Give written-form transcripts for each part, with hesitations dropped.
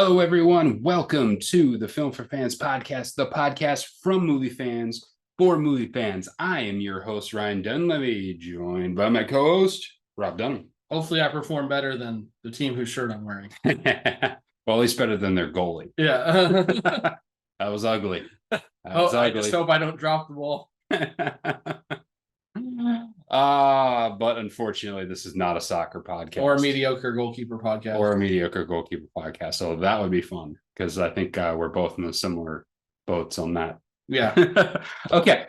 Hello, everyone. Welcome to the Film for Fans podcast, the podcast from movie fans for movie fans. I am your host, Ryan Dunlevy, joined by my co-host, Rob Dunham. Hopefully I perform better than the team whose shirt I'm wearing. Well, at least better than their goalie. Yeah. That was ugly. I just hope I don't drop the ball. But unfortunately, this is not a soccer podcast. Or a mediocre goalkeeper podcast. So that would be fun because I think we're both in the similar boats on that. Yeah. Okay.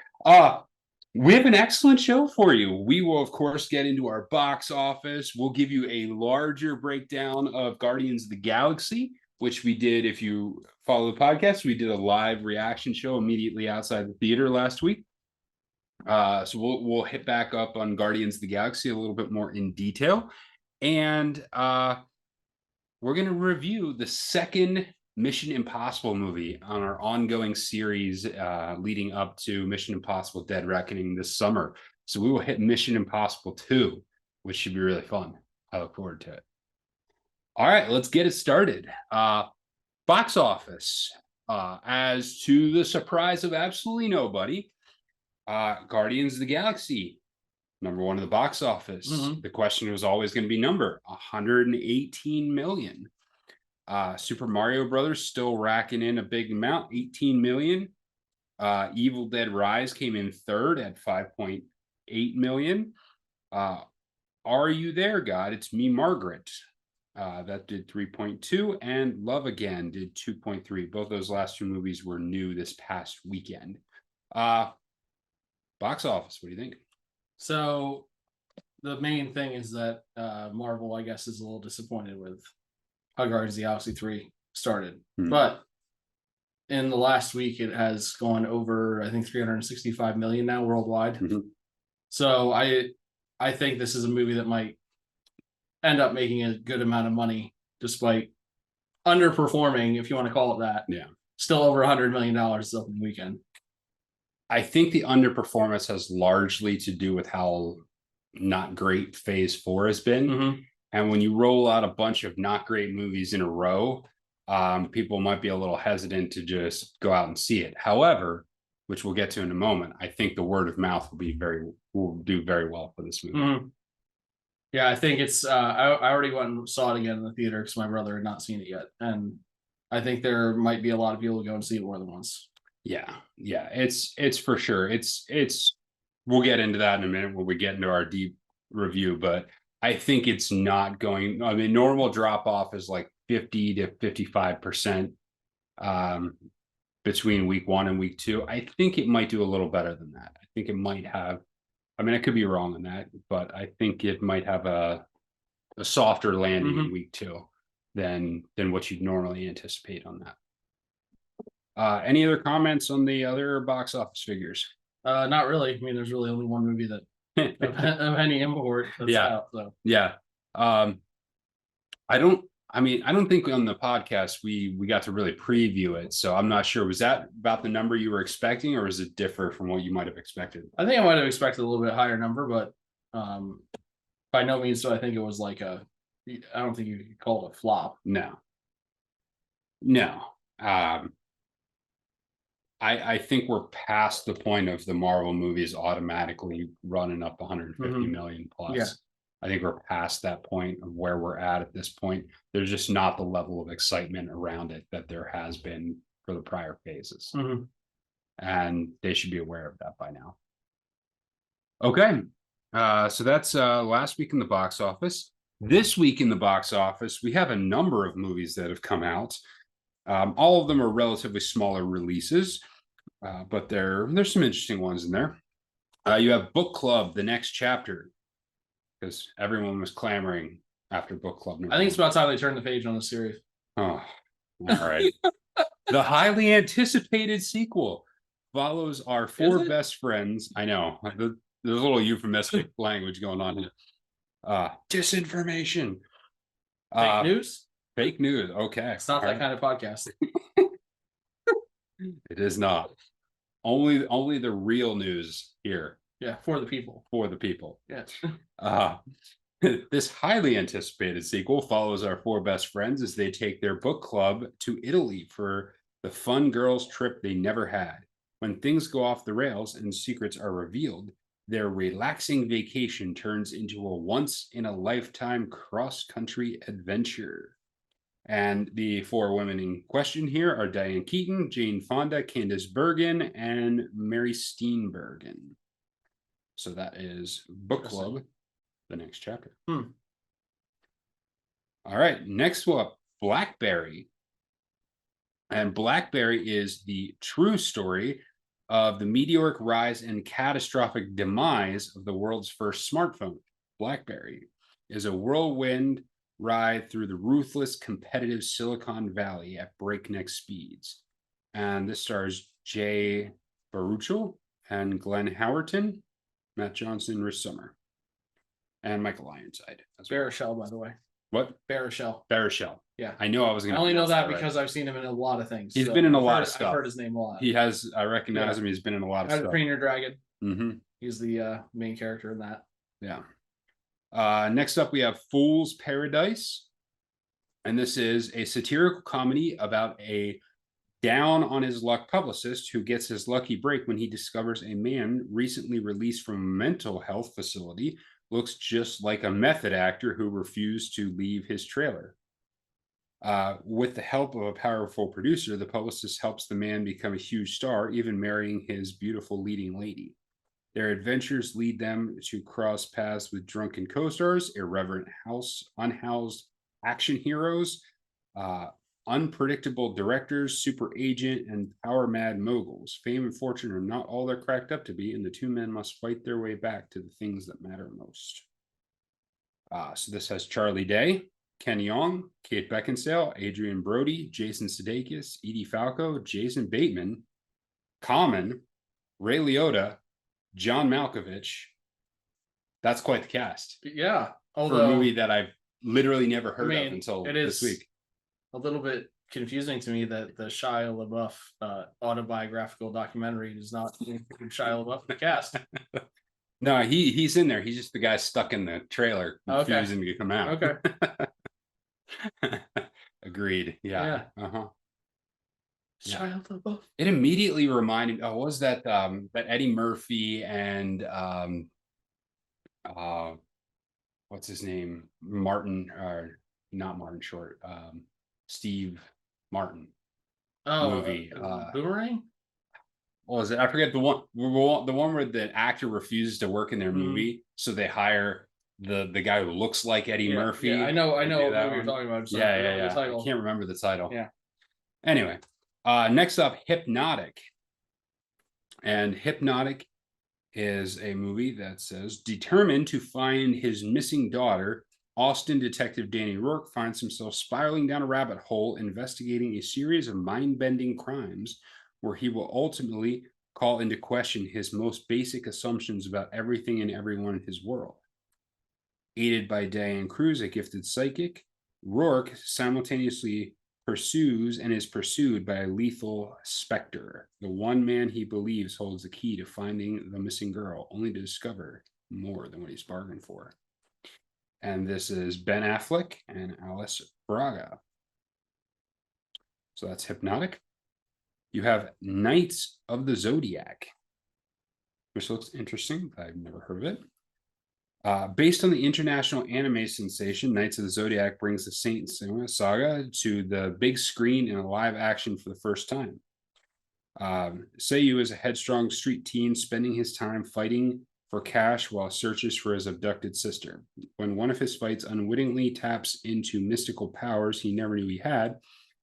We have an excellent show for you. We will, of course, get into our box office. We'll give you a larger breakdown of Guardians of the Galaxy, which we did. If you follow the podcast, we did a live reaction show immediately outside the theater last week. So we'll hit back up on Guardians of the Galaxy a little bit more in detail. And we're going to review the second Mission Impossible movie on our ongoing series leading up to Mission Impossible Dead Reckoning this summer. So we will hit Mission Impossible 2, which should be really fun. I look forward to it. All right, let's get it started. Box office. As to the surprise of absolutely nobody, Guardians of the Galaxy, number one in the box office. Mm-hmm. The question was always going to be number 118 million. Super Mario Brothers still racking in a big amount, 18 million. Evil Dead Rise came in third at 5.8 million. Are You There, God? It's Me, Margaret. That did 3.2, and Love Again did 2.3. Both those last two movies were new this past weekend. Box office, what do you think? So the main thing is that Marvel, I guess, is a little disappointed with how Guardians of the Galaxy 3 started. But in the last week, it has gone over, I think, 365 million now worldwide. So I think this is a movie that might end up making a good amount of money, despite underperforming, if you want to call it that. Yeah. Still over $100 million this opening weekend. I think the underperformance has largely to do with how not great Phase 4 has been. Mm-hmm. And when you roll out a bunch of not great movies in a row, people might be a little hesitant to just go out and see it. However, which we'll get to in a moment, I think the word of mouth will do very well for this movie. Mm-hmm. Yeah, I think it's I already went and saw it again in the theater because my brother had not seen it yet. And I think there might be a lot of people who go and see it more than once. Yeah, it's for sure. It's we'll get into that in a minute when we get into our deep review, but I think it's not going. I mean, normal drop off is like 50 to 55% between week 1 and week 2. I think it might do a little better than that. I think it might have. I mean, I could be wrong on that, but I think it might have a softer landing in week 2 than what you'd normally anticipate on that. Any other comments on the other box office figures? Not really. I mean, there's really only one movie that of any import that's out. So yeah. I don't think on the podcast we got to really preview it. So I'm not sure. Was that about the number you were expecting, or does it differ from what you might have expected? I think I might have expected a little bit higher number, but by no means so I think it was like I don't think you could call it a flop. No. I think we're past the point of the Marvel movies automatically running up 150 million plus. Yeah. I think we're past that point of where we're at this point. There's just not the level of excitement around it that there has been for the prior phases. And they should be aware of that by now. Okay. So that's last week in the box office. This week in the box office, we have a number of movies that have come out. All of them are relatively smaller releases, but there's some interesting ones in there. You have Book Club, The Next Chapter, because everyone was clamoring after Book Club. I think it's about time they turn the page on the series. Oh, all right. The highly anticipated sequel follows our 4 best friends. I know, there's a little euphemistic language going on here. Disinformation. Fake news? Fake news. Okay. It's not that kind of podcast. It is not. Only the real news here. Yeah, for the people. For the people. Yeah. This highly anticipated sequel follows our four best friends as they take their book club to Italy for the fun girls' trip they never had. When things go off the rails and secrets are revealed, their relaxing vacation turns into a once-in-a-lifetime cross-country adventure. And the four women in question here are Diane Keaton, Jane Fonda, Candice Bergen, and Mary Steenburgen. So that is Book Club, the next chapter. All right, next up, Blackberry. And Blackberry is the true story of the meteoric rise and catastrophic demise of the world's first smartphone. Blackberry is a whirlwind ride through the ruthless, competitive Silicon Valley at breakneck speeds. And this stars Jay Baruchel and Glenn Howerton, Matt Johnson, Rhys Summer, and Michael Ironside. Baruchel, by the way. What? Baruchel. Yeah. I know I was going to. I only know that because I've seen him in a lot of things. He's been in a lot of stuff. I've heard his name a lot. He has. I recognize him. He's been in a lot of stuff. Train Your Dragon. Mm-hmm. He's the main character in that. Yeah. Next up, we have Fool's Paradise. And this is a satirical comedy about a down on his luck publicist who gets his lucky break when he discovers a man recently released from a mental health facility looks just like a method actor who refused to leave his trailer. With the help of a powerful producer, the publicist helps the man become a huge star, even marrying his beautiful leading lady. Their adventures lead them to cross paths with drunken co-stars, irreverent unhoused action heroes, unpredictable directors, super agent, and power-mad moguls. Fame and fortune are not all they're cracked up to be, and the two men must fight their way back to the things that matter most. So this has Charlie Day, Ken Jeong, Kate Beckinsale, Adrian Brody, Jason Sudeikis, Edie Falco, Jason Bateman, Common, Ray Liotta, John Malkovich. That's quite the cast. Yeah. For a movie that I've literally never heard of until this week. A little bit confusing to me that the Shia LaBeouf autobiographical documentary does not include Shia LaBeouf in the cast. No, he's in there. He's just the guy stuck in the trailer, refusing to come out. Okay. Agreed. Yeah. Shia LaBeouf. It immediately reminded. Oh, what was that? That Eddie Murphy and what's his name? Martin, or not Martin Short. Steve Martin movie. Boomerang. What was it? I forget the one where the actor refuses to work in their movie, so they hire the guy who looks like Eddie Murphy. Yeah, I know what movie you're talking about. Yeah. I can't remember the title. Yeah. Anyway, next up, Hypnotic. And Hypnotic is a movie that says, determined to find his missing daughter, Austin detective Danny Rourke finds himself spiraling down a rabbit hole investigating a series of mind-bending crimes where he will ultimately call into question his most basic assumptions about everything and everyone in his world. Aided by Diane Cruz, a gifted psychic, Rourke simultaneously pursues and is pursued by a lethal specter, the one man he believes holds the key to finding the missing girl, only to discover more than what he's bargained for. And this is Ben Affleck and Alice Braga. So that's Hypnotic. You have Knights of the Zodiac, which looks interesting. I've never heard of it. Based on the international anime sensation, Knights of the Zodiac brings the Saint Seiya saga to the big screen in a live action for the first time. Seiyu is a headstrong street teen spending his time fighting for cash while searches for his abducted sister. When one of his fights unwittingly taps into mystical powers he never knew he had,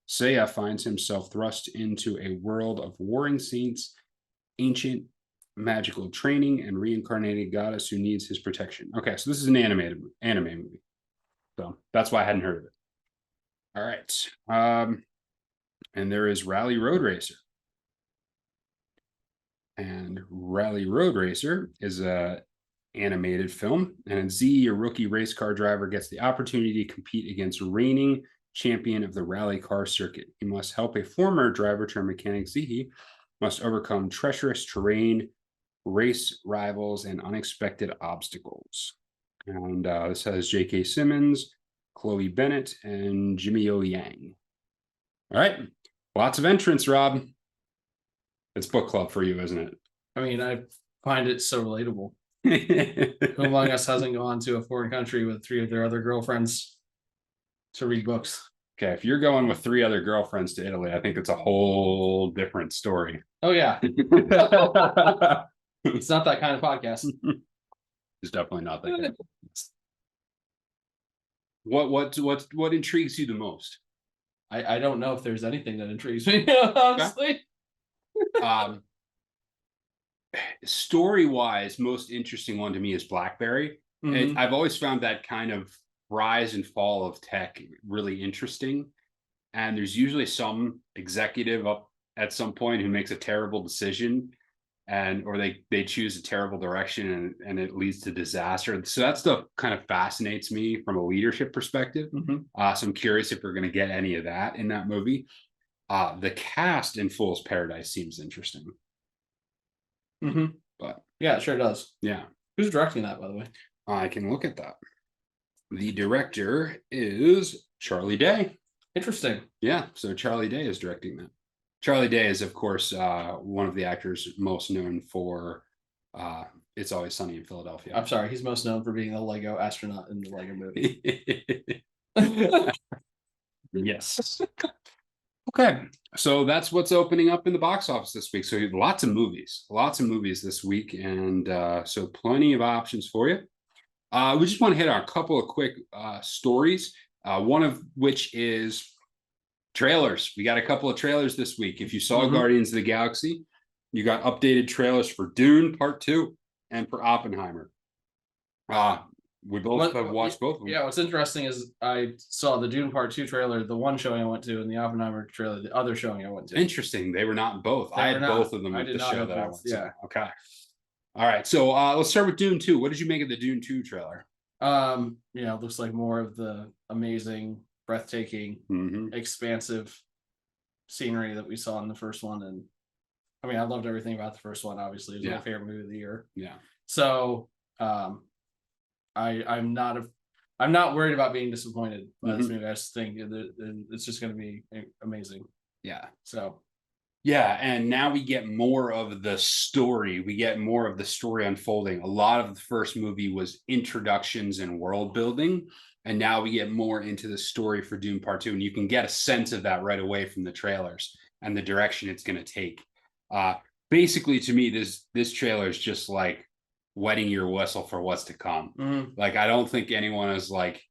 Seiya finds himself thrust into a world of warring saints, ancient magical training, and reincarnated goddess who needs his protection. Okay, so this is an anime movie. So that's why I hadn't heard of it. All right. And there is Rally Road Racer. And Rally Road Racer is a animated film, and Z, a rookie race car driver, gets the opportunity to compete against reigning champion of the rally car circuit. He must help a former driver turned mechanic. Z must overcome treacherous terrain, race rivals, and unexpected obstacles. And this has J.K. Simmons, Chloe Bennett, and Jimmy O. Yang. All right. Lots of entrants, Rob. It's book club for you, isn't it? I mean, I find it so relatable. Who among us hasn't gone to a foreign country with 3 of their other girlfriends to read books? Okay, if you're going with 3 other girlfriends to Italy, I think it's a whole different story. Oh, yeah. It's not that kind of podcast. It's definitely not that kind of podcast. What intrigues you the most? I don't know if there's anything that intrigues me, honestly. Story-wise, most interesting one to me is BlackBerry. Mhm. I've always found that kind of rise and fall of tech really interesting. And there's usually some executive up at some point who makes a terrible decision, or they choose a terrible direction, and it leads to disaster. So that stuff kind of fascinates me from a leadership perspective. Mhm. So I'm curious if we're going to get any of that in that movie. The cast in Fool's Paradise seems interesting. Mhm. But yeah, it sure does. Yeah. Who's directing that, by the way? I can look at that. The director is Charlie Day. Interesting. Yeah, so Charlie Day is directing that. Charlie Day is, of course, one of the actors most known for It's Always Sunny in Philadelphia. I'm sorry, he's most known for being the Lego astronaut in the Lego movie. Yes. Okay, so that's what's opening up in the box office this week. So lots of movies this week, and so plenty of options for you. We just want to hit on a couple of quick stories, one of which is trailers. We got a couple of trailers this week. If you saw Guardians of the Galaxy, you got updated trailers for Dune Part 2 and for Oppenheimer. We both have watched both of them. Yeah, what's interesting is I saw the Dune Part 2 trailer, the one showing I went to, and the Oppenheimer trailer, the other showing I went to. Interesting. They were not in both. I had both of them at the show that I went to. Yeah. Okay. All right. So let's start with Dune 2. What did you make of the Dune 2 trailer? It looks like more of the amazing, breathtaking, expansive scenery that we saw in the first one. And I mean, I loved everything about the first one. Obviously, it was my favorite movie of the year. Yeah. So I'm not worried about being disappointed by this movie. I just think it's just going to be amazing. Yeah. So. Yeah, and now we get more of the story. We get more of the story unfolding. A lot of the first movie was introductions and world building, and now we get more into the story for Dune Part 2, and you can get a sense of that right away from the trailers and the direction it's going to take. Basically, to me, this trailer is just like wetting your whistle for what's to come. Like, I don't think everyone's looking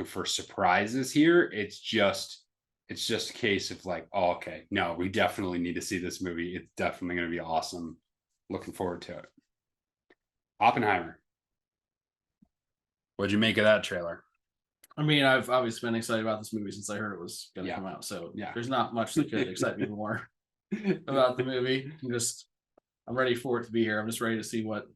for surprises here. It's just a case of like, oh, okay, no, we definitely need to see this movie. It's definitely going to be awesome. Looking forward to it. Oppenheimer. What'd you make of that trailer? I mean, I've obviously been excited about this movie since I heard it was going to come out. So there's not much that could excite me more about the movie. I'm ready for it to be here. I'm just ready to see what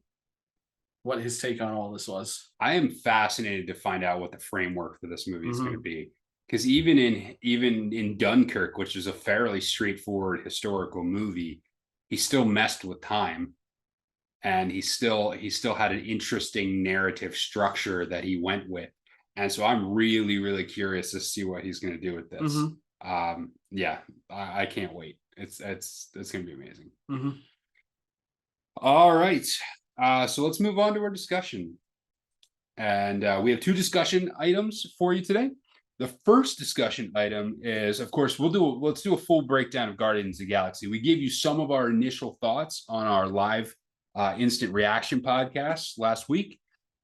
his take on all this was. I am fascinated to find out what the framework for this movie is going to be. Because even in Dunkirk, which is a fairly straightforward historical movie, he still messed with time, and he still had an interesting narrative structure that he went with. And so I'm really, really curious to see what he's going to do with this. I can't wait. It's going to be amazing. All right, so let's move on to our discussion, and we have 2 discussion items for you today. The first discussion item is, of course, let's do a full breakdown of Guardians of the Galaxy. We gave you some of our initial thoughts on our live instant reaction podcast last week,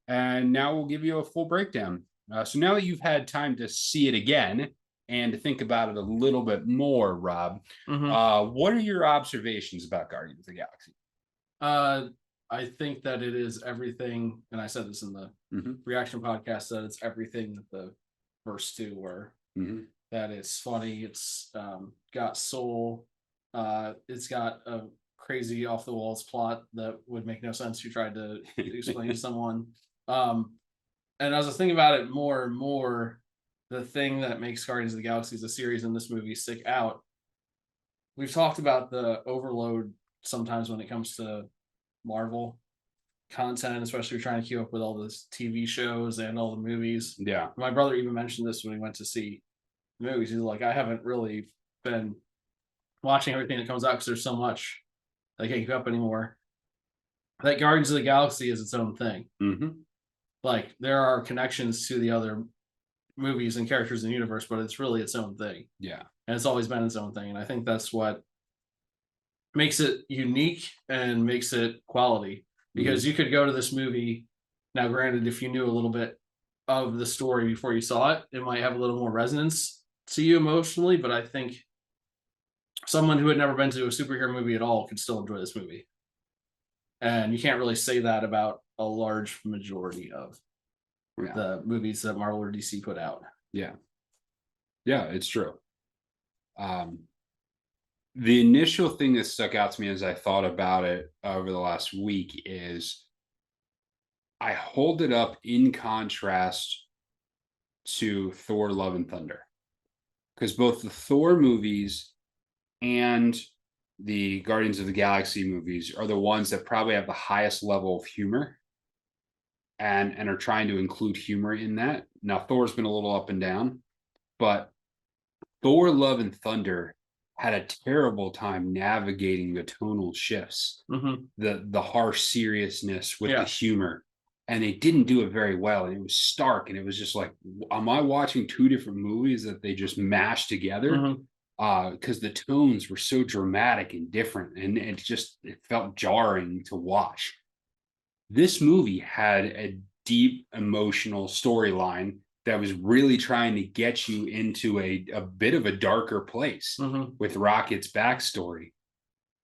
and now we'll give you a full breakdown. So now that you've had time to see it again and to think about it a little bit more, Rob, what are your observations about Guardians of the Galaxy? I think that it is everything, and I said this in the reaction podcast, that it's everything that the first 2 were. That it's funny, it's got soul, it's got a crazy off the walls plot that would make no sense if you tried to explain to someone. And as I was thinking about it more and more, the thing that makes Guardians of the Galaxy as a series in this movie stick out, we've talked about the overload sometimes when it comes to Marvel, content, especially trying to keep up with all those TV shows and all the movies. Yeah. My brother even mentioned this when he went to see the movies. He's like, I haven't really been watching everything that comes out because there's so much I can't keep up anymore. That Guardians of the Galaxy is its own thing. Mm-hmm. Like there are connections to the other movies and characters in the universe, but it's really its own thing. Yeah. And it's always been its own thing. And I think that's what makes it unique and makes it quality. Because you could go to this movie now, granted, if you knew a little bit of the story before you saw it, it might have a little more resonance to you emotionally. But I think someone who had never been to a superhero movie at all could still enjoy this movie. And you can't really say that about a large majority of the movies that Marvel or DC put out. Yeah. Yeah, it's true. The initial thing that stuck out to me as I thought about it over the last week is I hold it up in contrast to Thor Love and Thunder. Because both the Thor movies and the Guardians of the Galaxy movies are the ones that probably have the highest level of humor and are trying to include humor in that. Now, Thor's been a little up and down, but Thor Love and Thunder had a terrible time navigating the tonal shifts, the harsh seriousness with the humor. And they didn't do it very well. And it was stark. And it was just like, am I watching two different movies that they just mashed together? Because the tones were so dramatic and different. And it felt jarring to watch. This movie had a deep emotional storyline that was really trying to get you into a bit of a darker place with Rocket's backstory,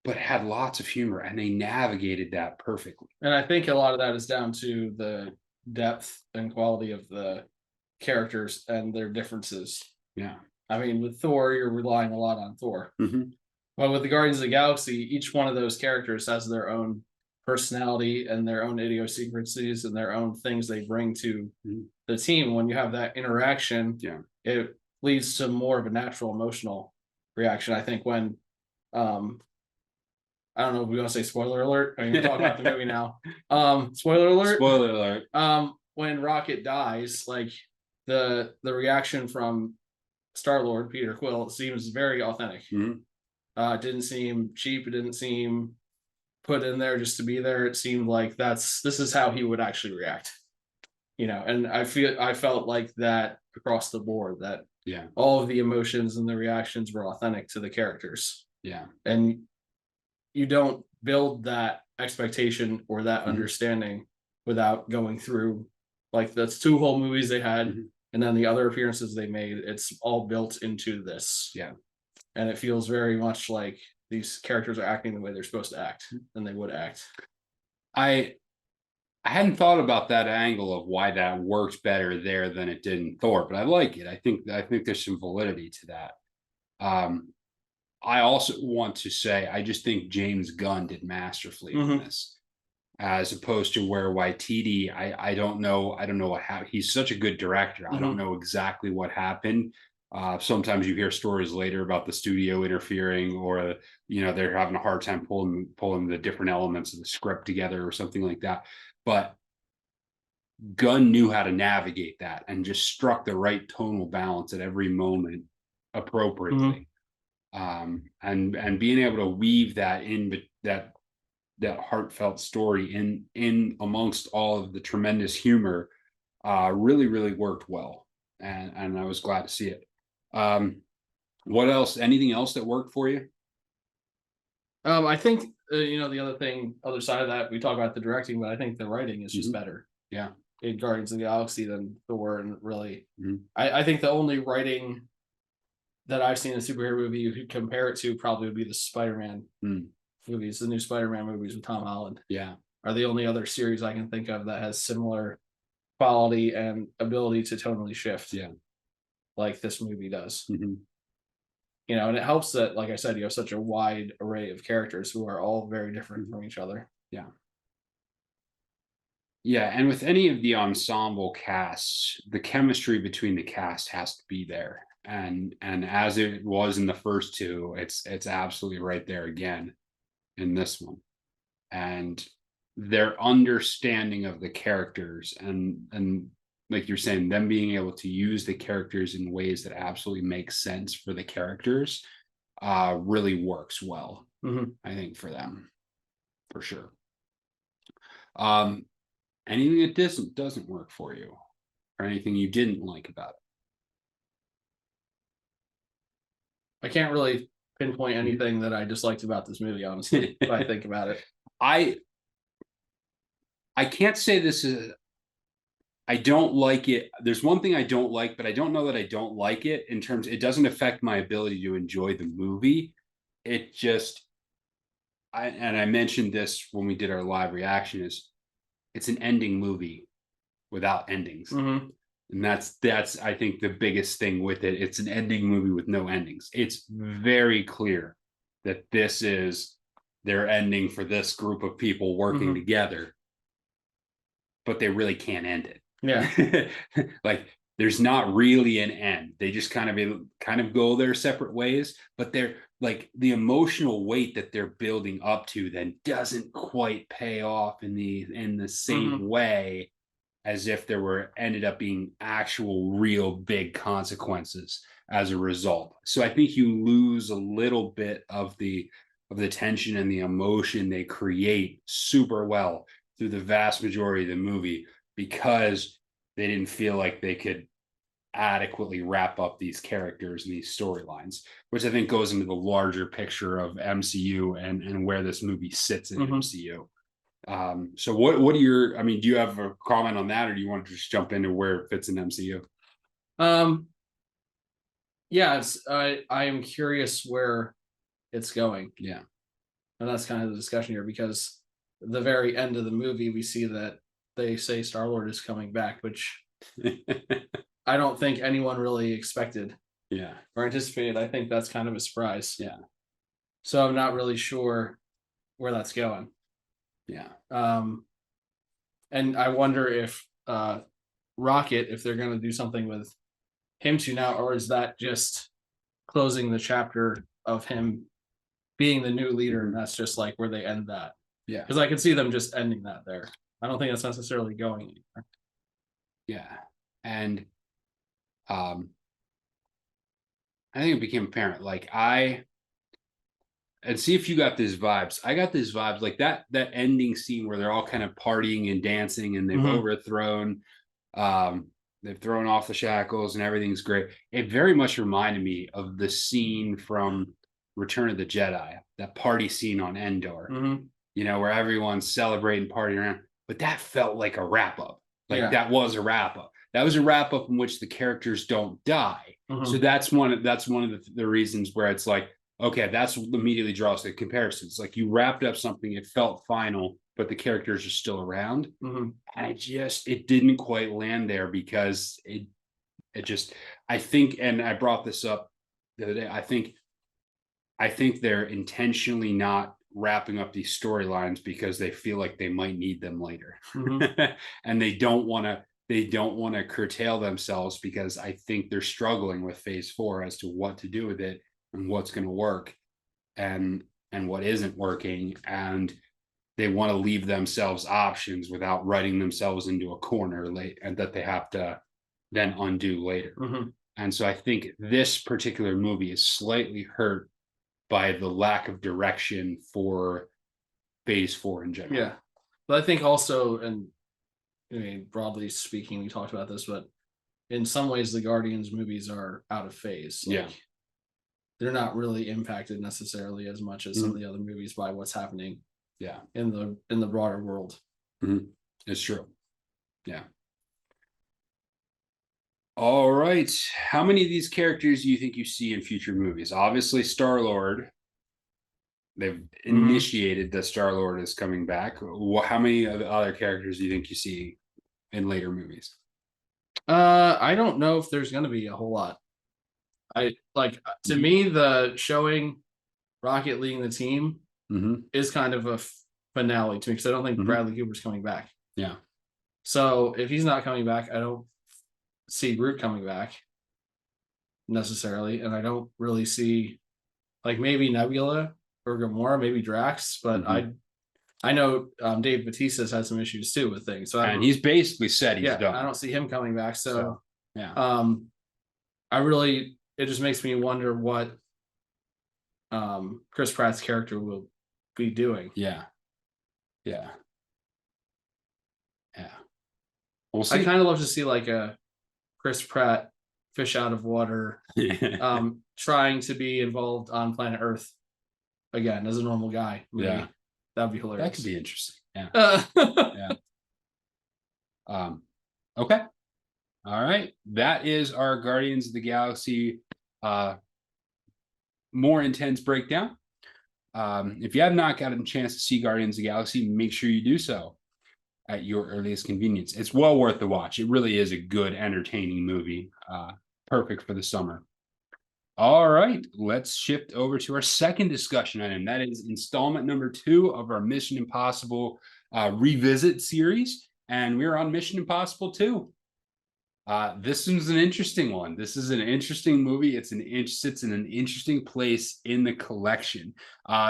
but had lots of humor, and they navigated that perfectly. And I think a lot of that is down to the depth and quality of the characters and their differences. Yeah. I mean, with Thor, you're relying a lot on Thor. But with the Guardians of the Galaxy, each one of those characters has their own personality and their own idiosyncrasies and their own things they bring to the team. When you have that interaction, it leads to more of a natural emotional reaction. I think when I don't know if we want to say spoiler alert. I'm going to talk about the movie now. Spoiler alert. Spoiler alert. When Rocket dies, like the reaction from Star-Lord, Peter Quill, seems very authentic. It didn't seem cheap. It didn't seem put in there just to be there. It seemed like this is how he would actually react. You know, and I felt like that across the board, that all of the emotions and the reactions were authentic to the characters. Yeah. And you don't build that expectation or that understanding without going through, like, that's two whole movies they had, and then the other appearances they made. It's all built into this. Yeah. And it feels very much like these characters are acting the way they're supposed to act, and they would act. I hadn't thought about that angle of why that worked better there than it did in Thor, but I like it. I think there's some validity to that. I also want to say, I just think James Gunn did masterfully in this, as opposed to where Waititi, I don't know what happened. He's such a good director. I don't know exactly what happened. Sometimes you hear stories later about the studio interfering, or they're having a hard time pulling the different elements of the script together or something like that. But Gunn knew how to navigate that and just struck the right tonal balance at every moment appropriately. And being able to weave that in, that heartfelt story in amongst all of the tremendous humor, really, really worked well. And I was glad to see it. What else? Anything else that worked for you? I think the other side of that, we talk about the directing, but I think the writing is just better. Yeah. In Guardians of the Galaxy than Thor, and really, I think the only writing that I've seen in a superhero movie you could compare it to probably would be the Spider-Man movies, the new Spider-Man movies with Tom Holland. Yeah, are the only other series I can think of that has similar quality and ability to tonally shift. Yeah, like this movie does. And it helps that, like I said, you have such a wide array of characters who are all very different from each other. Yeah. Yeah, and with any of the ensemble casts, the chemistry between the cast has to be there. And as it was in the first two, it's absolutely right there again in this one. And their understanding of the characters and like you're saying, them being able to use the characters in ways that absolutely make sense for the characters really works well. I think for them, for sure. Anything that doesn't work for you, or anything you didn't like about it? I can't really pinpoint anything that I disliked about this movie, honestly, if I think about it. I can't say this is. I don't like it. There's one thing I don't like, but I don't know that I don't like it in terms. It doesn't affect my ability to enjoy the movie. It just. I mentioned this when we did our live reaction. It's an ending movie without endings. And that's I think the biggest thing with it. It's an ending movie with no endings. It's very clear that this is their ending for this group of people working together, but they really can't end it. Yeah. Like there's not really an end. They just kind of go their separate ways, but they're like the emotional weight that they're building up to then doesn't quite pay off in the same way as if there were ended up being actual real big consequences as a result. So I think you lose a little bit of the tension and the emotion they create super well through the vast majority of the movie because they didn't feel like they could adequately wrap up these characters and these storylines, which I think goes into the larger picture of MCU and where this movie sits in MCU. So what are your, I mean, do you have a comment on that, or do you want to just jump into where it fits in MCU? Yeah, I am curious where it's going. Yeah. And that's kind of the discussion here, because the very end of the movie, we see that they say Star-Lord is coming back, which I don't think anyone really expected. Yeah. Or anticipated. I think that's kind of a surprise. Yeah. So I'm not really sure where that's going. Yeah. And I wonder if Rocket, if they're going to do something with him too now, or is that just closing the chapter of him being the new leader, and that's just like where they end that? Yeah. Because I could see them just ending that there. I don't think that's necessarily going anywhere. Yeah. And I think it became apparent. Like and see if you got these vibes. I got these vibes like that ending scene where they're all kind of partying and dancing and they've overthrown they've thrown off the shackles and everything's great. It very much reminded me of the scene from Return of the Jedi, that party scene on Endor. You know, where everyone's celebrating, partying around, but that felt like a wrap up. Like that was a wrap up. That was a wrap up in which the characters don't die. So that's one of the reasons where it's like, okay, that's immediately draws the comparisons. Like you wrapped up something, it felt final, but the characters are still around. And it didn't quite land there because it just, I think, and I brought this up the other day, I think they're intentionally not wrapping up these storylines because they feel like they might need them later. And they don't want to curtail themselves because I think they're struggling with phase 4 as to what to do with it and what's going to work and what isn't working, and they want to leave themselves options without writing themselves into a corner late and that they have to then undo later. And so I think this particular movie is slightly hurt by the lack of direction for phase 4 in general. Yeah. But I think also, and I mean, broadly speaking, we talked about this, but in some ways the Guardians movies are out of phase. Like, they're not really impacted necessarily as much as some of the other movies by what's happening in the broader world. It's true. Yeah. All right. How many of these characters do you think you see in future movies? Obviously, Star-Lord. They've initiated that Star-Lord is coming back. How many of the other characters do you think you see in later movies? I don't know if there's going to be a whole lot. To me, the showing Rocket leading the team is kind of a finale to me, because I don't think Bradley Cooper's coming back. Yeah. So if he's not coming back, I don't see Groot coming back necessarily, and I don't really see, like, maybe Nebula or Gamora, maybe Drax, but I know Dave Bautista's had some issues too with things. So and he's basically said he's done. I don't see him coming back. So yeah. It just makes me wonder what Chris Pratt's character will be doing. Yeah. We'll see. I kind of love to see like a Chris Pratt fish out of water, trying to be involved on planet Earth again as a normal guy. Maybe. Yeah, that'd be hilarious. That could be interesting. Yeah. Okay. All right. That is our Guardians of the Galaxy more intense breakdown. If you have not gotten a chance to see Guardians of the Galaxy, make sure you do so at your earliest convenience. It's well worth the watch. It really is a good, entertaining movie. Perfect for the summer. All right, let's shift over to our second discussion item. That is installment number 2 of our Mission Impossible revisit series. And we're on Mission Impossible 2. This is an interesting one. This is an interesting movie. It sits in an interesting place in the collection.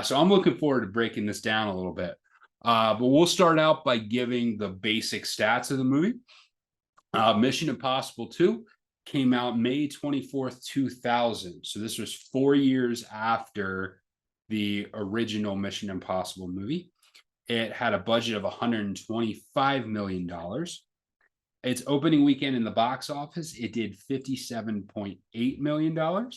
So I'm looking forward to breaking this down a little bit. But we'll start out by giving the basic stats of the movie. Mission Impossible 2 came out May 24th, 2000. So this was 4 years after the original Mission Impossible movie. It had a budget of $125 million. Its opening weekend in the box office, it did $57.8 million.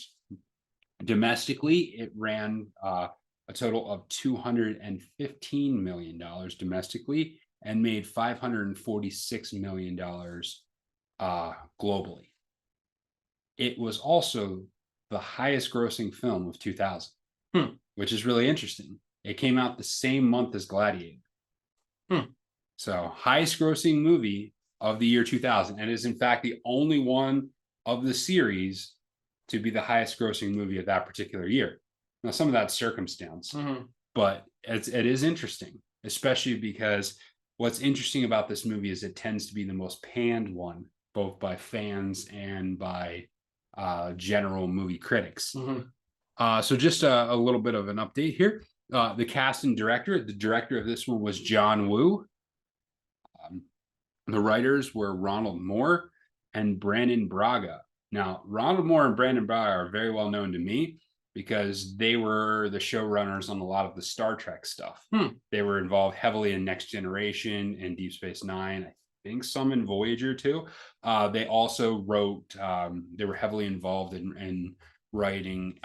Domestically, it ran a total of $215 million domestically and made $546 million globally. It was also the highest grossing film of 2000, which is really interesting. It came out the same month as Gladiator. So highest grossing movie of the year 2000, and is in fact the only one of the series to be the highest grossing movie of that particular year. Now, some of that's circumstance, but it is interesting, especially because what's interesting about this movie is it tends to be the most panned one, both by fans and by general movie critics. So just a little bit of an update here. The cast and director, the director of this one was John Woo. The writers were Ronald Moore and Brandon Braga. Now, Ronald Moore and Brandon Braga are very well known to me because they were the showrunners on a lot of the Star Trek stuff. They were involved heavily in Next Generation and Deep Space Nine. I think some in Voyager too. They also wrote, they were heavily involved in writing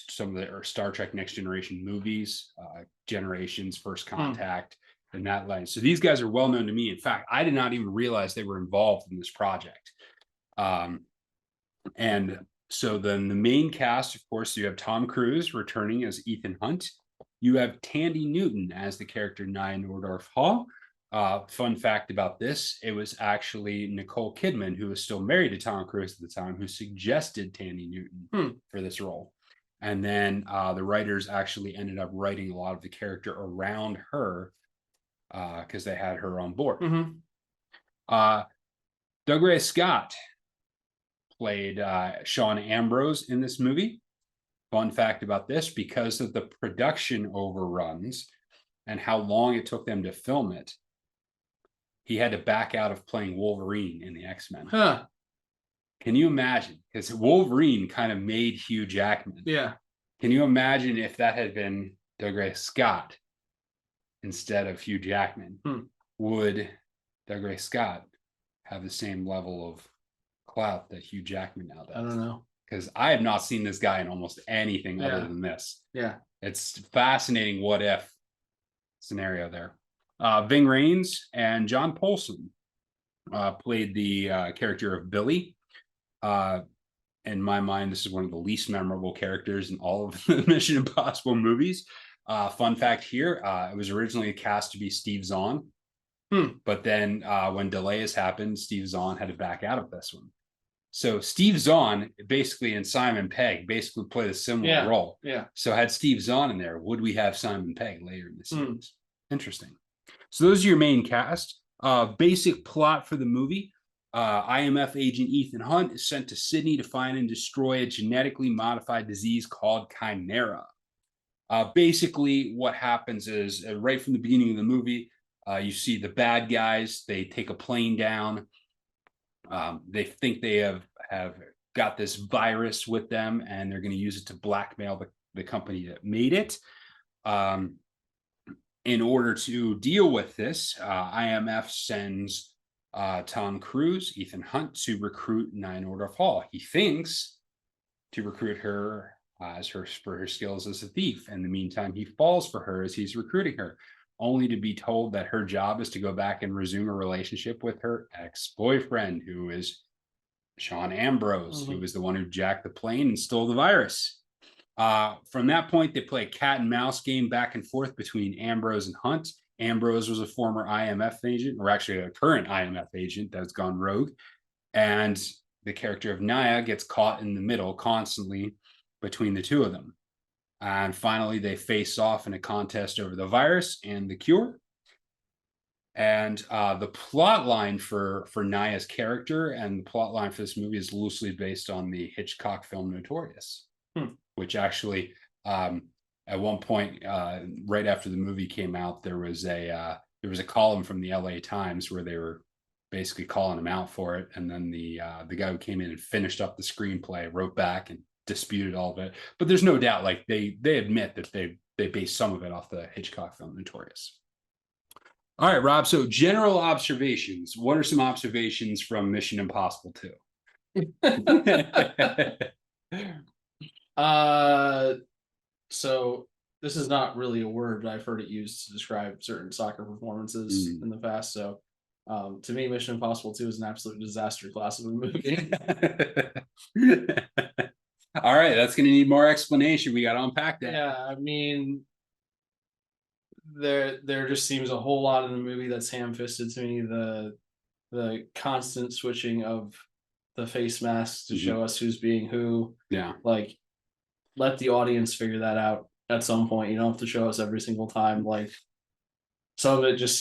some of the Star Trek Next Generation movies, Generations, First Contact, and that line. So these guys are well known to me. In fact, I did not even realize they were involved in this project. And so then the main cast, of course, you have Tom Cruise returning as Ethan Hunt. You have Tandy Newton as the character Nia Nordorf Hall. Fun fact about this, it was actually Nicole Kidman, who was still married to Tom Cruise at the time, who suggested Tandy Newton for this role. And then the writers actually ended up writing a lot of the character around her because they had her on board. Dougray Scott played Sean Ambrose in this movie. Fun fact about this, because of the production overruns and how long it took them to film it, he had to back out of playing Wolverine in the X-Men. Can you imagine? Because Wolverine kind of made Hugh Jackman. Yeah. Can you imagine if that had been Dougray Scott instead of Hugh Jackman? Would Dougray Scott have the same level of clout that Hugh Jackman now does? I don't know. Because I have not seen this guy in almost anything other than this. Yeah. It's fascinating what if scenario there. Ving Rhames and John Polson played the character of Billy. In my mind, this is one of the least memorable characters in all of the Mission Impossible movies. Fun fact here, it was originally cast to be Steve Zahn. But then when delays happened, Steve Zahn had to back out of this one. So Steve Zahn, basically in Simon Pegg, basically played a similar role. So had Steve Zahn in there, would we have Simon Pegg later in the series? Interesting. So those are your main cast. Basic plot for the movie. IMF agent Ethan Hunt is sent to Sydney to find and destroy a genetically modified disease called Chimera. Basically, what happens is right from the beginning of the movie, you see the bad guys. They take a plane down. They think they have got this virus with them, and they're going to use it to blackmail the company that made it. In order to deal with this, IMF sends Tom Cruise, Ethan Hunt, to recruit Nine Order Hall. He thinks to recruit her for her skills as a thief. In the meantime, he falls for her as he's recruiting her, only to be told that her job is to go back and resume a relationship with her ex-boyfriend, who is Sean Ambrose, who was the one who jacked the plane and stole the virus. From that point, they play a cat and mouse game back and forth between Ambrose and Hunt. Ambrose was a former IMF agent, or actually a current IMF agent that's gone rogue. And the character of Naya gets caught in the middle constantly between the two of them. And finally, they face off in a contest over the virus and the cure. And the plot line for Naya's character and the plot line for this movie is loosely based on the Hitchcock film Notorious, which actually, at one point, right after the movie came out, there was a column from the LA Times where they were basically calling him out for it, and then the guy who came in and finished up the screenplay wrote back and disputed all of it. But there's no doubt, like they admit that they based some of it off the Hitchcock film Notorious. All right, Rob. So general observations. What are some observations from Mission Impossible 2? So this is not really a word, but I've heard it used to describe certain soccer performances in the past. So to me, Mission Impossible 2 is an absolute disaster class of a movie. All right, that's going to need more explanation. We got to unpack that. Yeah, I mean, there just seems a whole lot in the movie that's ham-fisted to me. The constant switching of the face masks to show us who's being who. Yeah, like let the audience figure that out at some point. You don't have to show us every single time. Like some of it just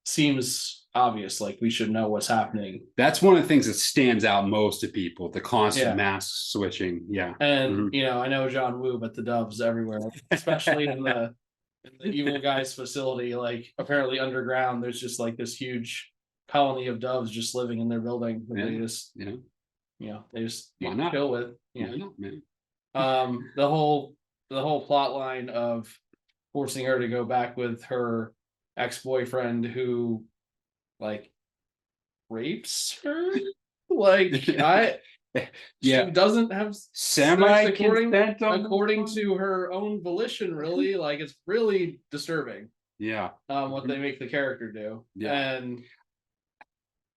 seems obvious, like we should know what's happening. That's one of the things that stands out most to people, the constant mask switching. Yeah. And you know, I know John Woo, but the doves everywhere, especially in the evil guy's facility. Like apparently underground there's just like this huge colony of doves just living in their building that they just they just chill with. The whole plot line of forcing her to go back with her ex-boyfriend who like rapes her, like she doesn't have semi according to her own volition, really. Like it's really disturbing what they make the character do. And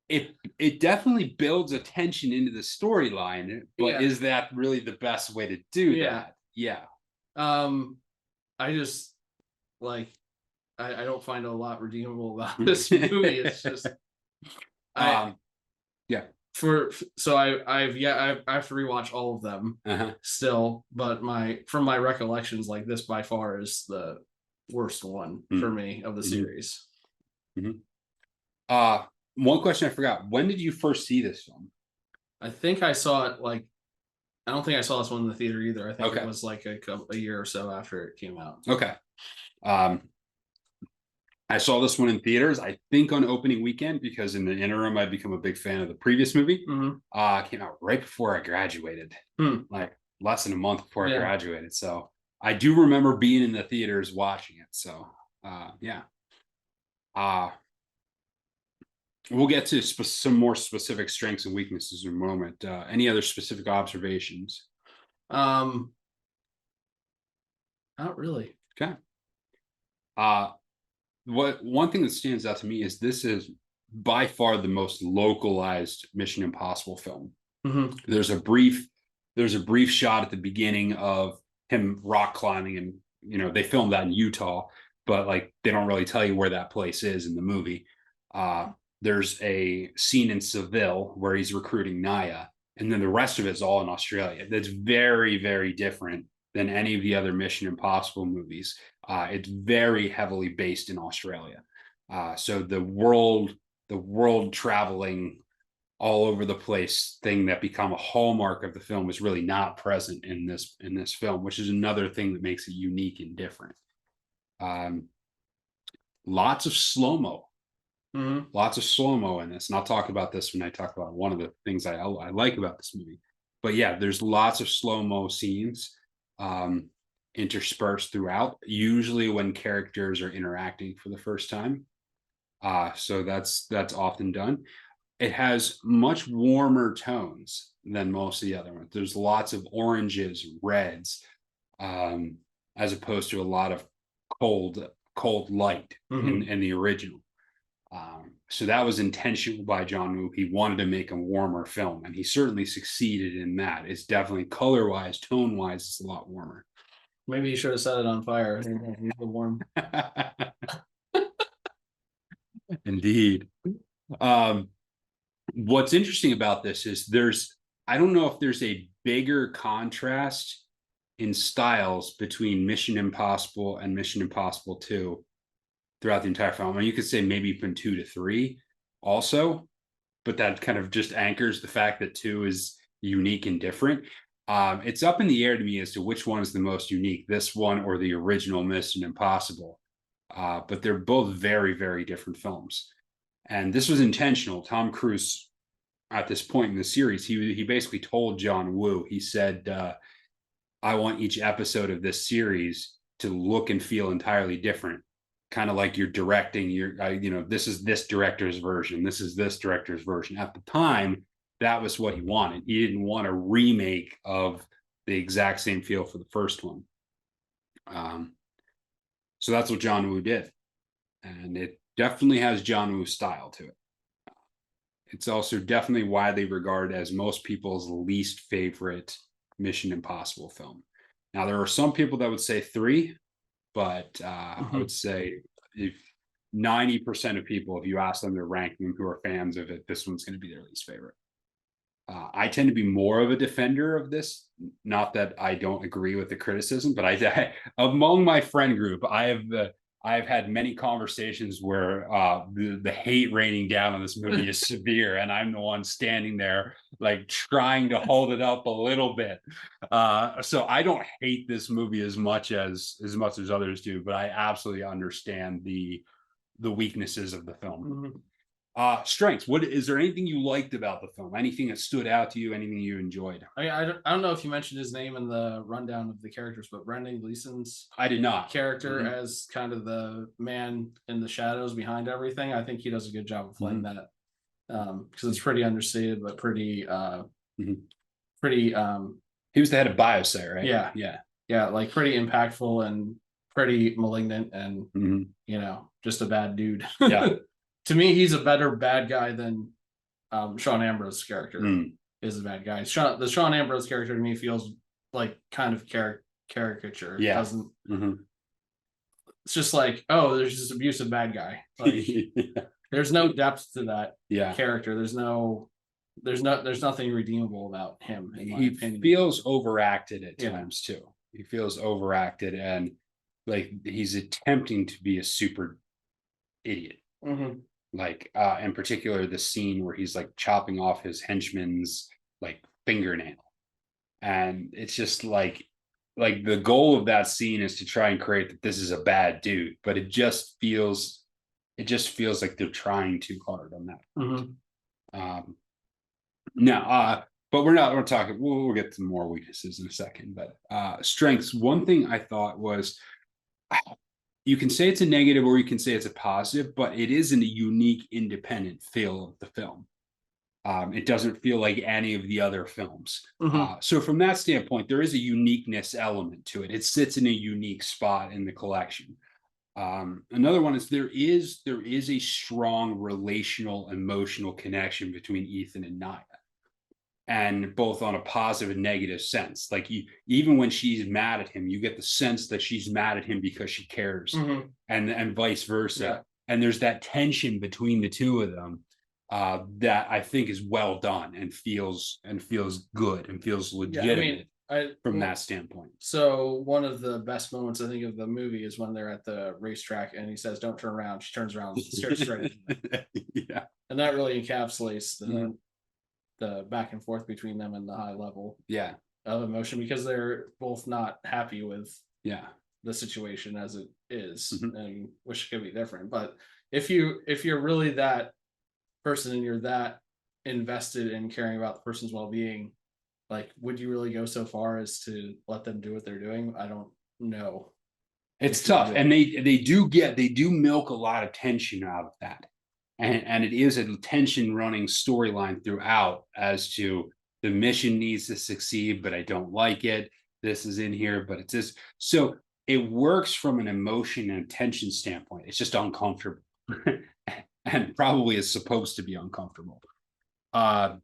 it definitely builds a tension into the storyline, but is that really the best way to do that? I just like I don't find a lot redeemable about this movie. It's just I have to rewatch all of them still, but from my recollections, like this by far is the worst one for me of the series. One question I forgot: when did you first see this film? I think I saw it I don't think I saw this one in the theater either. I think it was like a year or so after it came out. I saw this one in theaters, I think on opening weekend, because in the interim I'd become a big fan of the previous movie. Came out right before I graduated, like less than a month before I graduated. So I do remember being in the theaters watching it. So we'll get to some more specific strengths and weaknesses in a moment. Any other specific observations? Not really. Okay. One thing that stands out to me is this is by far the most localized Mission Impossible film. There's a brief shot at the beginning of him rock climbing, and they filmed that in Utah, but like they don't really tell you where that place is in the movie. There's a scene in Seville where he's recruiting Naya, and then the rest of it's all in Australia. That's very, very different than any of the other Mission Impossible movies. It's very heavily based in Australia. So the world traveling all over the place thing that become a hallmark of the film was really not present in this film, which is another thing that makes it unique and different. Lots of slow-mo. Lots of slow-mo in this, and I'll talk about this when I talk about one of the things I like about this movie. But yeah, there's lots of slow-mo scenes interspersed throughout, usually when characters are interacting for the first time. So that's often done. It has much warmer tones than most of the other ones. There's lots of oranges, reds, as opposed to a lot of cold light in the original. So that was intentional by John Woo. He wanted to make a warmer film, and he certainly succeeded in that. It's definitely color-wise, tone-wise, it's a lot warmer. Maybe you should have set it on fire. Warm. Indeed. What's interesting about this is I don't know if there's a bigger contrast in styles between Mission Impossible and Mission Impossible 2 throughout the entire film. I mean, you could say maybe from 2 to 3 also, but that kind of just anchors the fact that 2 is unique and different. It's up in the air to me as to which one is the most unique, this one or the original Mission Impossible. But they're both very, very different films. And this was intentional. Tom Cruise, at this point in the series, he basically told John Woo, he said, I want each episode of this series to look and feel entirely different. Kind of like you're directing, this is this director's version. This is this director's version. At the time, that was what he wanted. He didn't want a remake of the exact same feel for the first one. So that's what John Woo did. And it definitely has John Woo style to it. It's also definitely widely regarded as most people's least favorite Mission Impossible film. Now, there are some people that would say 3, but I would say if 90% of people, if you ask them to rank them who are fans of it, this one's going to be their least favorite. I tend to be more of a defender of this. Not that I don't agree with the criticism, but among my friend group, I've had many conversations where the hate raining down on this movie is severe, and I'm the one standing there like trying to hold it up a little bit. So I don't hate this movie as much as others do, but I absolutely understand the weaknesses of the film. Strengths. What is there anything you liked about the film? Anything that stood out to you? Anything you enjoyed? I don't know if you mentioned his name in the rundown of the characters, but Brendan Gleeson's I did not character as kind of the man in the shadows behind everything. I think he does a good job of playing that because it's pretty understated, but pretty. He was the head of Biosite, right? Yeah, like pretty impactful and pretty malignant, and just a bad dude. Yeah. To me, he's a better bad guy than Sean Ambrose's character is a bad guy. The Sean Ambrose character to me feels like kind of caricature. Yeah. It doesn't. It's just like, oh, there's this abusive bad guy. Like, there's no depth to that character. There's nothing redeemable about him. In my opinion. Feels overacted at times too. He feels overacted, and like he's attempting to be a super idiot. Like in particular the scene where he's like chopping off his henchman's like fingernail, and it's just like the goal of that scene is to try and create that this is a bad dude, but it just feels like they're trying too hard on that. But we're talking, we'll get to more weaknesses in a second, but strengths. One thing I thought was, you can say it's a negative or you can say it's a positive, but it is a unique, independent feel of the film. It doesn't feel like any of the other films. So from that standpoint, there is a uniqueness element to it. It sits in a unique spot in the collection. Another one is there is a strong relational, emotional connection between Ethan and Naya. And both on a positive and negative sense. Like even when she's mad at him, you get the sense that she's mad at him because she cares, and vice versa. Yeah. And there's that tension between the two of them that I think is well done and feels good and feels legitimate from that standpoint. So one of the best moments I think of the movie is when they're at the racetrack and he says, "Don't turn around." She turns around and stares straight at him. Yeah. And that really encapsulates the back and forth between them and the high level Yeah. of emotion, because they're both not happy with Yeah. the situation as it is, Mhm. and wish it could be different. But if you're really that person and you're that invested in caring about the person's well-being, like, would you really go so far as to let them do what they're doing? I don't know. It's If you tough, would. and they do milk a lot of tension out of that, and it is a tension running storyline throughout as to the mission needs to succeed, but I don't like it. This is in here, but it's this. So it works from an emotion and tension standpoint. It's just uncomfortable, and probably is supposed to be uncomfortable. Uh,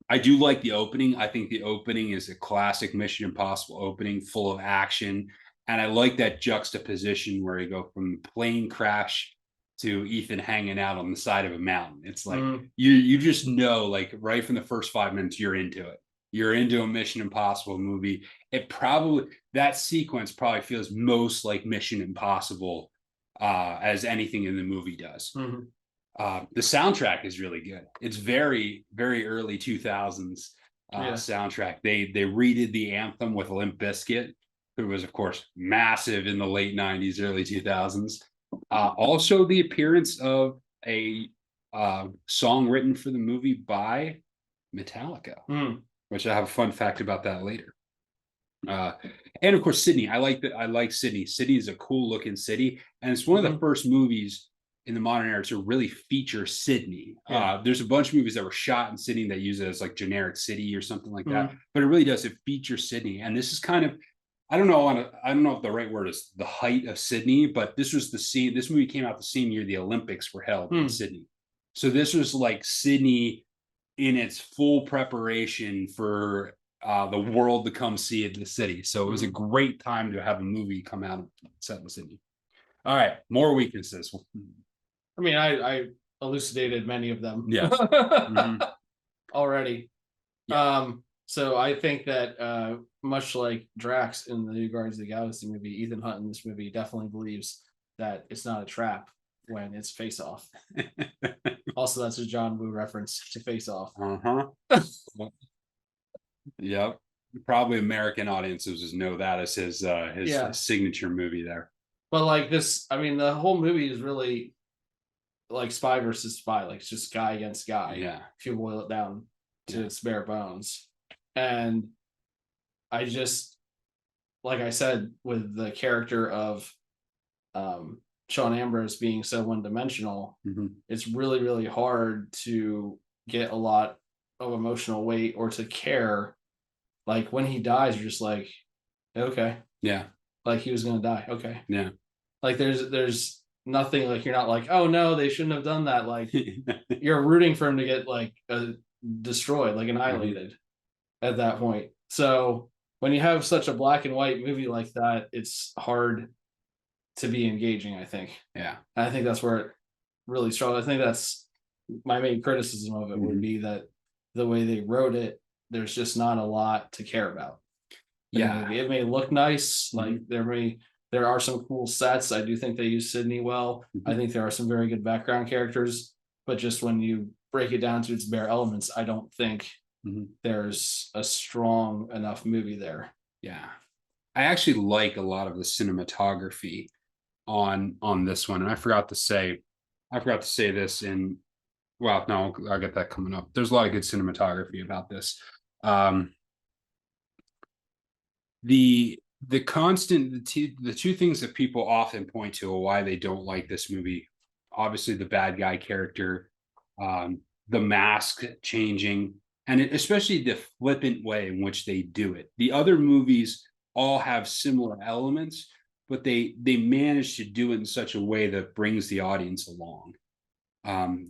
I do like the opening. I think the opening is a classic Mission Impossible opening, full of action. And I like that juxtaposition where you go from plane crash to Ethan hanging out on the side of a mountain. It's like you just know, like right from the first 5 minutes, you're into it. You're into a Mission Impossible movie. It probably that sequence probably feels most like Mission Impossible as anything in the movie does. Mhm. The soundtrack is really good. It's very, very early 2000s Yeah. soundtrack. They redid the anthem with Limp Bizkit, who was, of course, massive in the late 90s, early 2000s. Also, the appearance of a song written for the movie by Metallica, which I have a fun fact about that later. And of course, Sydney. I like Sydney. Sydney is a cool looking city, and it's one of the first movies in the modern era to really feature Sydney. Yeah. There's a bunch of movies that were shot in Sydney that use it as like generic city or something like that, but it really does. It features Sydney, and this is kind of I don't know. I don't know if the right word is the height of Sydney, but this was the scene. This movie came out the same year the Olympics were held in Sydney, so this was like Sydney in its full preparation for the world to come see it in the city. So it was a great time to have a movie come out set in Sydney. All right, more weaknesses. I mean, I elucidated many of them. Yeah. Already. Yeah. So I think that much like Drax in the new Guardians of the Galaxy movie, Ethan Hunt in this movie definitely believes that it's not a trap when it's Face Off. Also, that's a John Woo reference to Face Off. Yep. Probably American audiences just know that as his signature movie there. But like this, I mean, the whole movie is really like spy versus spy, like it's just guy against guy. Yeah. If you boil it down to its bare bones. And I just, like I said, with the character of Sean Ambrose being so one-dimensional, it's really, really hard to get a lot of emotional weight or to care. Like when he dies, you're just like, okay. Yeah. Like he was gonna die. Okay. Yeah. Like there's nothing, like you're not like, oh no, they shouldn't have done that. Like you're rooting for him to get like destroyed, like annihilated at that point. So when you have such a black and white movie like that, it's hard to be engaging, I think. Yeah. And I think that's where it really struggles. I think that's my main criticism of it would be that the way they wrote it, there's just not a lot to care about. Yeah. It may look nice, like there are some cool sets. I do think they use Sydney well. I think there are some very good background characters, but just when you break it down to its bare elements, I don't think there's a strong enough movie there. Yeah. I actually like a lot of the cinematography on this one. And I forgot to say this in, well, no, I'll get that coming up. There's a lot of good cinematography about this. The two things that people often point to why they don't like this movie, obviously the bad guy character, the mask changing, and especially the flippant way in which they do it. The other movies all have similar elements, but they manage to do it in such a way that brings the audience along.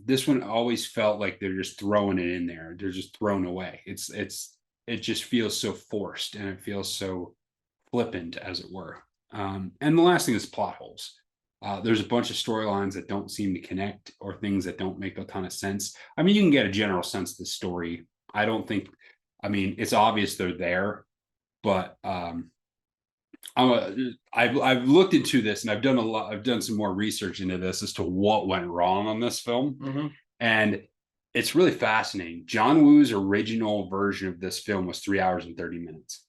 This one always felt like they're just throwing it in there. They're just thrown away. It just feels so forced and it feels so flippant, as it were. And the last thing is plot holes. There's a bunch of storylines that don't seem to connect or things that don't make a ton of sense. I mean, you can get a general sense of the story. It's obvious they're there, but I've looked into this and I've done some more research into this as to what went wrong on this film. And It's really fascinating. John Woo's original version of this film was 3 hours and 30 minutes.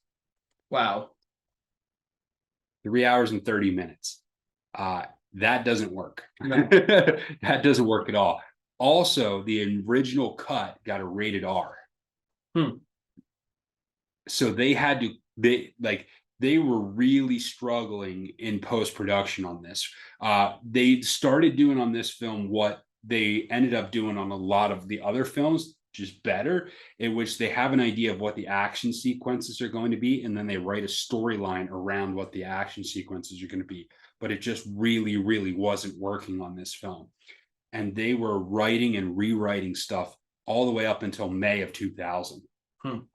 Wow. 3 hours and 30 minutes. That doesn't work. No. That doesn't work at all. Also, the original cut got a rated R. So they were really struggling in post-production on this. They started doing on this film what they ended up doing on a lot of the other films, just better, in which they have an idea of what the action sequences are going to be, and then they write a storyline around what the action sequences are going to be. But it just really, really wasn't working on this film. And they were writing and rewriting stuff all the way up until May of 2000.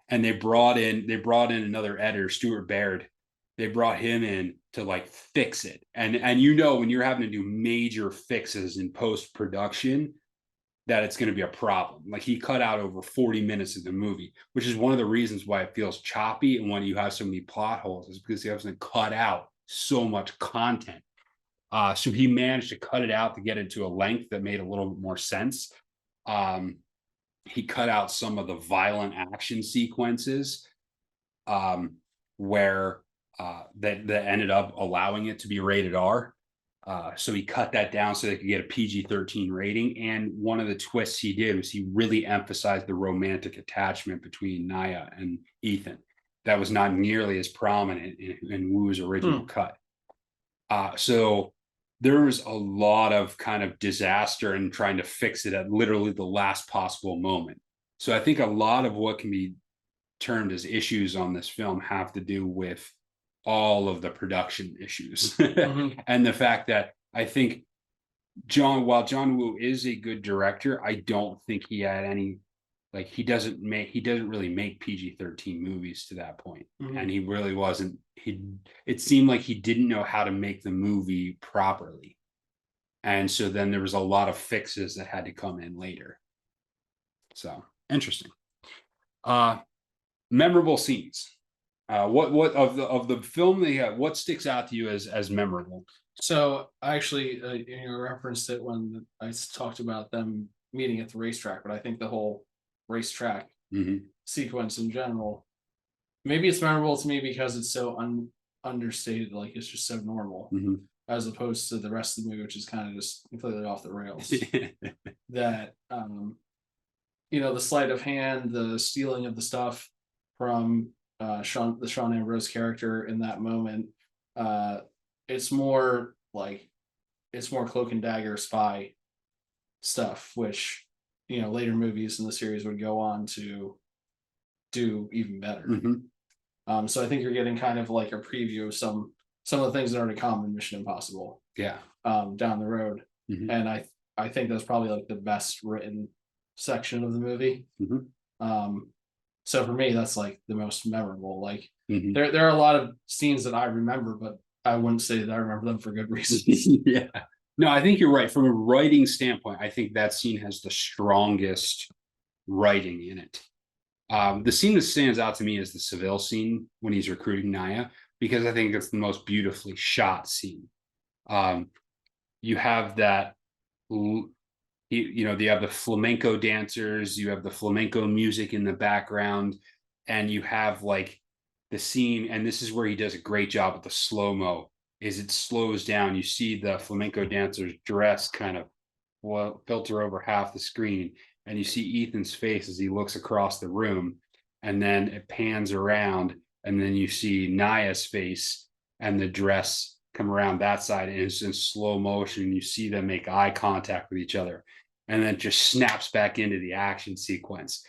And they brought in another editor, Stuart Baird. They brought him in to like fix it. And when you're having to do major fixes in post-production, that it's going to be a problem. Like, he cut out over 40 minutes of the movie, which is one of the reasons why it feels choppy and when you have so many plot holes, is because he has to cut out so much content. So he managed to cut it out to get it to a length that made a little bit more sense. He cut out some of the violent action sequences, where that ended up allowing it to be rated R. So he cut that down so they could get a PG-13 rating. And one of the twists he did was he really emphasized the romantic attachment between Naya and Ethan. That was not nearly as prominent in Woo's original cut. So there was a lot of kind of disaster and trying to fix it at literally the last possible moment. So I think a lot of what can be termed as issues on this film have to do with all of the production issues. And the fact that I think while John Woo is a good director, I don't think he had any, like, he doesn't really make PG-13 movies to that point. And he really wasn't, it seemed like he didn't know how to make the movie properly. And so then there was a lot of fixes that had to come in later. So interesting. Memorable scenes. What of the film they have, what sticks out to you as memorable? So I actually referenced it when I talked about them meeting at the racetrack, but I think the whole racetrack sequence in general, maybe it's memorable to me because it's so understated, like it's just so normal, as opposed to the rest of the movie, which is kind of just completely off the rails. That the sleight of hand, the stealing of the stuff from Sean Ambrose character in that moment, it's more cloak and dagger spy stuff, which later movies in the series would go on to do even better. So I think you're getting kind of like a preview of some of the things that are to come in Mission Impossible down the road. And I think that's probably like the best written section of the movie. So for me, that's like the most memorable. Like there are a lot of scenes that I remember, but I wouldn't say that I remember them for good reasons. No, I think you're right. From a writing standpoint, I think that scene has the strongest writing in it. The scene that stands out to me is the Seville scene when he's recruiting Naya, because I think it's the most beautifully shot scene. You have that, you have the flamenco dancers, you have the flamenco music in the background, and you have like the scene, and this is where he does a great job with the slow-mo, is it slows down. You see the flamenco dancers dress kind of filter over half the screen, and you see Ethan's face as he looks across the room, and then it pans around, and then you see Naya's face and the dress come around that side, and it's in slow motion. You see them make eye contact with each other, and then it just snaps back into the action sequence.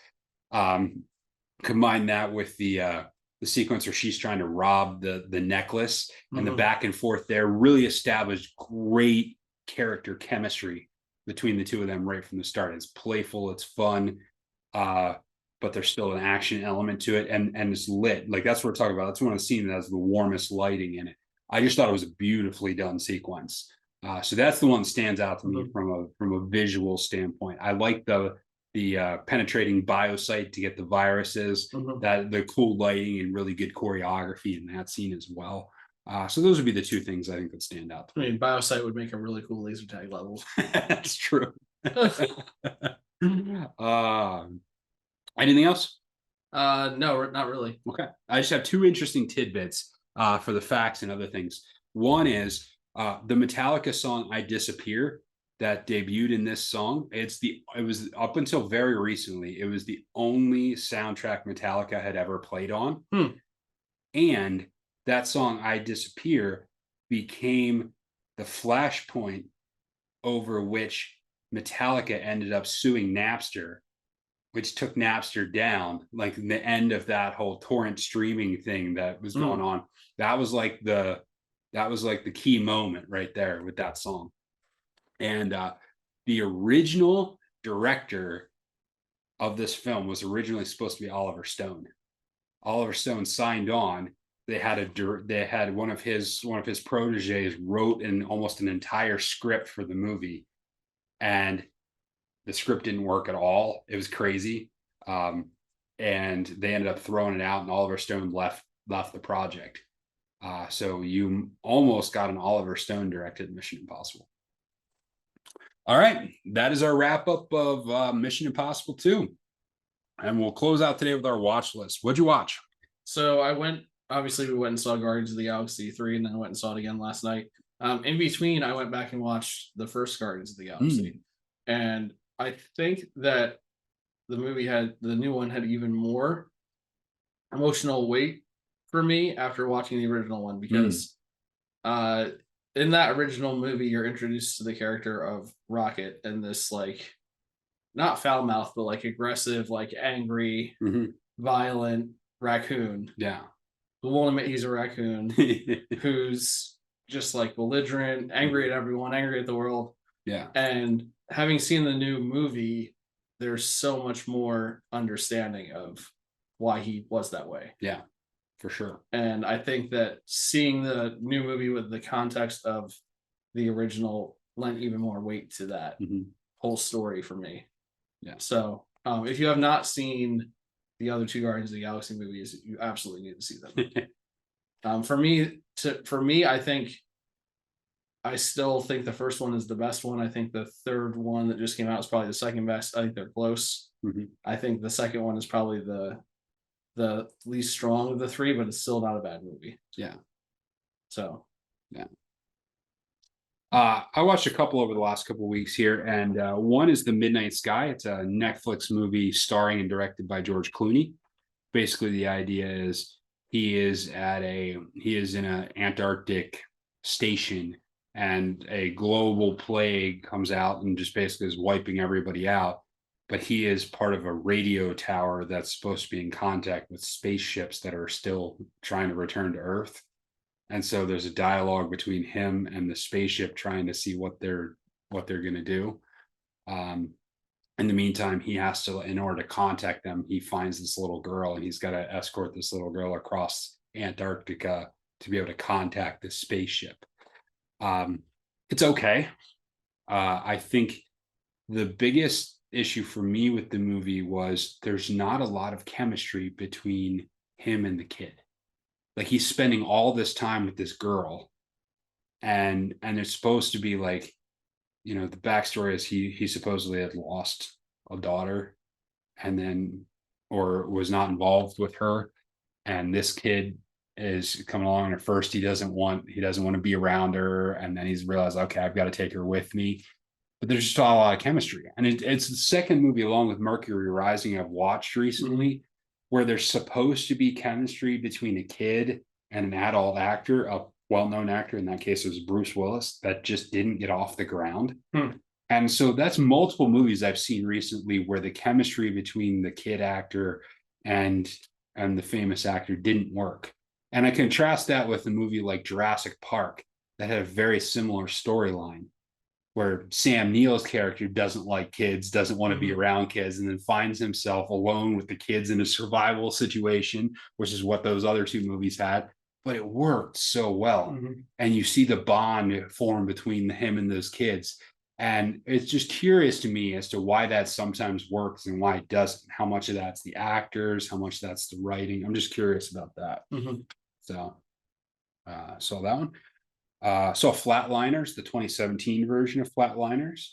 Combine that with the sequence where she's trying to rob the necklace, and the back and forth there really established great character chemistry between the two of them right from the start. It's playful, it's fun, but there's still an action element to it, and it's lit. Like, that's what we're talking about. That's one of the scenes that has the warmest lighting in it. I just thought it was a beautifully done sequence. So that's the one that stands out to me from a visual standpoint. I like the penetrating biosite to get the viruses, that the cool lighting and really good choreography in that scene as well. So those would be the two things I think that stand out. I mean, biosite would make a really cool laser tag level. That's true. Anything else? No, not really. Okay. I just have two interesting tidbits for the facts and other things. One is the Metallica song "I Disappear" that debuted in this song. It was up until very recently, it was the only soundtrack Metallica had ever played on. And that song "I Disappear" became the flashpoint over which Metallica ended up suing Napster, which took Napster down, like the end of that whole torrent streaming thing that was going on. That was like the key moment right there with that song. And the original director of this film was originally supposed to be Oliver Stone. Oliver Stone signed on. They had one of his proteges wrote almost an entire script for the movie, and the script didn't work at all. It was crazy. And they ended up throwing it out, and Oliver Stone left the project. So you almost got an Oliver Stone directed Mission Impossible. All right, that is our wrap up of Mission Impossible 2. And we'll close out today with our watch list. What'd you watch? So obviously we went and saw Guardians of the Galaxy 3, and then I went and saw it again last night. In between, I went back and watched the first Guardians of the Galaxy. And I think that the new one had even more emotional weight for me after watching the original one, because in that original movie, you're introduced to the character of Rocket and this, like, not foul mouth, but like aggressive, like angry, violent raccoon. Yeah. Who won't admit he's a raccoon, who's just like belligerent, angry at everyone, angry at the world. Yeah. And having seen the new movie, there's so much more understanding of why he was that way. Yeah, for sure. And I think that seeing the new movie with the context of the original lent even more weight to that whole story for me. Yeah. So if you have not seen the other two Guardians of the Galaxy movies, you absolutely need to see them. For me, I still think the first one is the best one. I think the third one that just came out is probably the second best. I think they're close. I think the second one is probably the least strong of the three, but it's still not a bad movie. Yeah. So yeah. I watched a couple over the last couple of weeks here, and one is The Midnight Sky. It's a Netflix movie starring and directed by George Clooney. Basically, the idea is he is in an Antarctic station, and a global plague comes out and just basically is wiping everybody out. But he is part of a radio tower that's supposed to be in contact with spaceships that are still trying to return to Earth. And so there's a dialogue between him and the spaceship trying to see what they're going to do. In the meantime, he has to, in order to contact them, he finds this little girl, and he's got to escort this little girl across Antarctica to be able to contact this spaceship. It's okay. I think the biggest issue for me with the movie was there's not a lot of chemistry between him and the kid. Like, he's spending all this time with this girl, and it's supposed to be like, the backstory is he supposedly had lost a daughter, and then, or was not involved with her, and this kid is coming along, and at first he doesn't want to be around her, and then he's realized, okay, I've got to take her with me. But there's just not a lot of chemistry, and it's the second movie along with Mercury Rising I've watched recently where there's supposed to be chemistry between a kid and an adult actor, a well-known actor. In that case, it was Bruce Willis, that just didn't get off the ground. And so that's multiple movies I've seen recently where the chemistry between the kid actor and the famous actor didn't work. And I contrast that with a movie like Jurassic Park that had a very similar storyline, where Sam Neill's character doesn't like kids, doesn't want to be around kids, and then finds himself alone with the kids in a survival situation, which is what those other two movies had. But it worked so well. And you see the bond form between him and those kids. And it's just curious to me as to why that sometimes works and why it doesn't. How much of that's the actors, how much that's the writing. I'm just curious about that. So saw that one. Saw Flatliners, the 2017 version of Flatliners.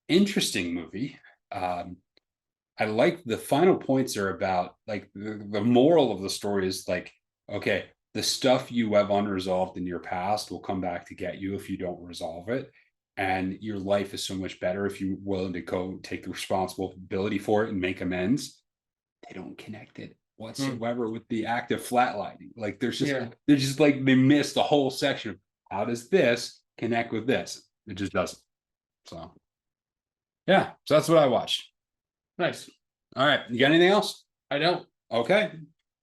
Interesting movie. I like the final points are about like the moral of the story is like, okay, the stuff you have unresolved in your past will come back to get you if you don't resolve it. And your life is so much better if you're willing to go take the responsibility for it and make amends. They don't connect it whatsoever with the act of flatlining. Like they're just like they miss the whole section of how does this connect with this? It just doesn't. So yeah, so that's what I watched. Nice. All right. You got anything else? I don't. Okay.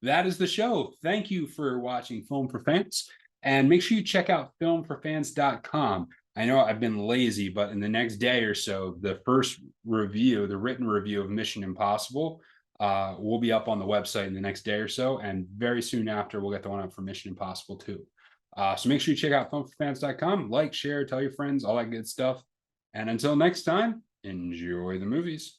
That is the show. Thank you for watching Film for Fans. And make sure you check out filmforfans.com. I know I've been lazy, but in the next day or so, the first review, the written review of Mission Impossible, will be up on the website in the next day or so. And very soon after, we'll get the one up for Mission Impossible 2. So make sure you check out filmforfans.com. Like, share, tell your friends, all that good stuff. And until next time, enjoy the movies.